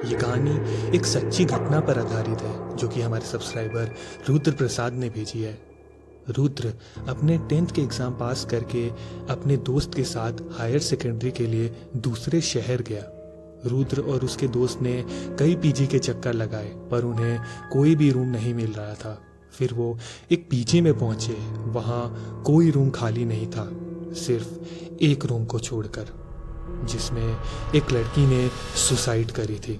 ये कहानी एक सच्ची घटना पर आधारित है जो कि हमारे सब्सक्राइबर रुद्र प्रसाद ने भेजी है। रुद्र अपने 10th के एग्ज़ाम पास करके अपने दोस्त के साथ हायर सेकेंडरी के लिए दूसरे शहर गया। रुद्र और उसके दोस्त ने कई पीजी के चक्कर लगाए पर उन्हें कोई भी रूम नहीं मिल रहा था। फिर वो एक पीजी में पहुंचे। वहाँ कोई रूम खाली नहीं था, सिर्फ एक रूम को छोड़कर, जिसमें एक लड़की ने सुसाइड करी थी।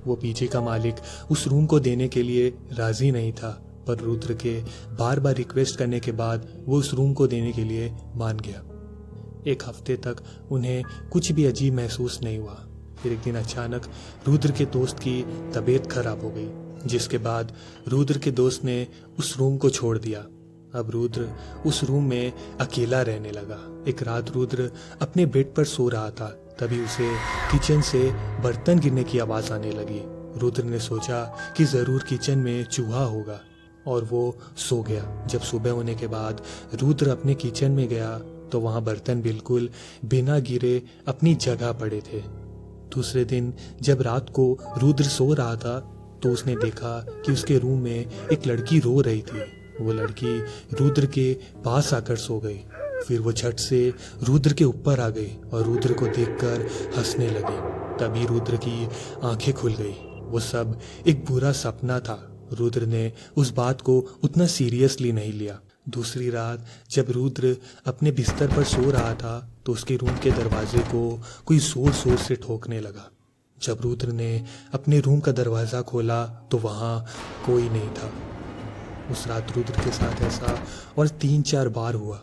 वो पीजी का मालिक उस रूम को देने के लिए राजी नहीं था, पर रुद्र के बार बार रिक्वेस्ट करने के बाद वो उस रूम को देने के लिए मान गया। एक हफ्ते तक उन्हें कुछ भी अजीब महसूस नहीं हुआ। फिर एक दिन अचानक रुद्र के दोस्त की तबीयत खराब हो गई, जिसके बाद रुद्र के दोस्त ने उस रूम को छोड़ दिया। अब रुद्र उस रूम में अकेला रहने लगा। एक रात रुद्र अपने बेड पर सो रहा था, तभी उसे किचन से बर्तन गिरने की आवाज़ आने लगी। रुद्र ने सोचा कि ज़रूर किचन में चूहा होगा और वो सो गया। जब सुबह होने के बाद रुद्र अपने किचन में गया तो वहाँ बर्तन बिल्कुल बिना गिरे अपनी जगह पड़े थे। दूसरे दिन जब रात को रुद्र सो रहा था तो उसने देखा कि उसके रूम में एक लड़की रो रही थी। वो लड़की रुद्र के पास आकर सो गई। फिर वो झट से रुद्र के ऊपर आ गई और रुद्र को देखकर हंसने लगी। तभी रुद्र की आंखें खुल गई। वो सब एक बुरा सपना था। रुद्र ने उस बात को उतना सीरियसली नहीं लिया। दूसरी रात जब रुद्र अपने बिस्तर पर सो रहा था तो उसके रूम के दरवाजे को कोई जोर जोर से ठोकने लगा। जब रुद्र ने अपने रूम का दरवाज़ा खोला तो वहाँ कोई नहीं था। उस रात रुद्र के साथ ऐसा और 3-4 बार हुआ।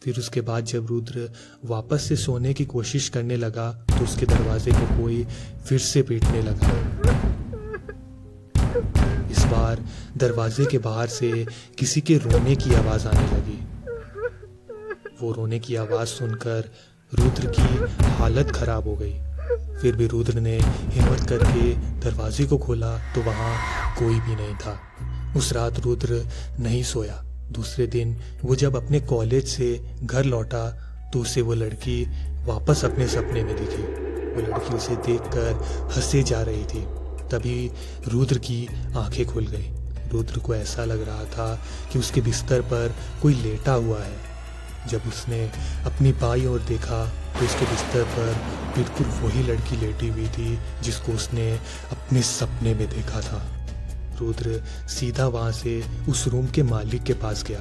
फिर उसके बाद जब रुद्र वापस से सोने की कोशिश करने लगा तो उसके दरवाजे को कोई फिर से पीटने लगा। इस बार दरवाजे के बाहर से किसी के रोने की आवाज़ आने लगी। वो रोने की आवाज़ सुनकर रुद्र की हालत खराब हो गई। फिर भी रुद्र ने हिम्मत करके दरवाजे को खोला तो वहाँ कोई भी नहीं था। उस रात रुद्र नहीं सोया। दूसरे दिन वो जब अपने कॉलेज से घर लौटा तो उसे वो लड़की वापस अपने सपने में दिखी। वो लड़की उसे देखकर हंसे जा रही थी। तभी रुद्र की आंखें खुल गई। रुद्र को ऐसा लग रहा था कि उसके बिस्तर पर कोई लेटा हुआ है। जब उसने अपनी बाईं ओर देखा तो उसके बिस्तर पर बिल्कुल वही लड़की लेटी हुई थी जिसको उसने अपने सपने में देखा था। रुद्र सीधा वहाँ से उस रूम के मालिक के पास गया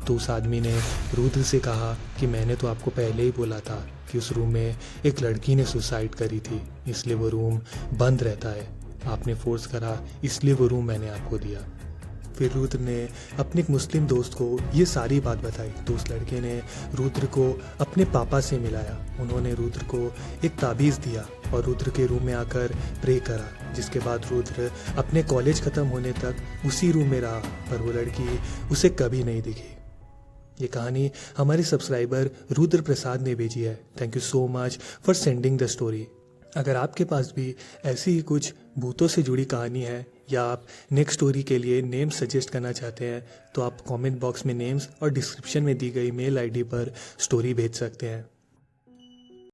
तो उस आदमी ने रुद्र से कहा कि मैंने तो आपको पहले ही बोला था कि उस रूम में एक लड़की ने सुसाइड करी थी, इसलिए वो रूम बंद रहता है। आपने फोर्स करा इसलिए वो रूम मैंने आपको दिया। फिर रुद्र ने अपने एक मुस्लिम दोस्त को ये सारी बात बताई तो उस लड़के ने रुद्र को अपने पापा से मिलाया। उन्होंने रुद्र को एक ताबीज़ दिया और रुद्र के रूम में आकर प्रे करा, जिसके बाद रुद्र अपने कॉलेज ख़त्म होने तक उसी रूम में रहा, पर वो लड़की उसे कभी नहीं दिखी। ये कहानी हमारे सब्सक्राइबर रुद्र प्रसाद ने भेजी है। Thank you so much for sending the story. अगर आपके पास भी ऐसी ही कुछ भूतों से जुड़ी कहानी है या आप नेक्स्ट स्टोरी के लिए नेम्स सजेस्ट करना चाहते हैं तो आप कमेंट बॉक्स में नेम्स और डिस्क्रिप्शन में दी गई मेल आईडी पर स्टोरी भेज सकते हैं।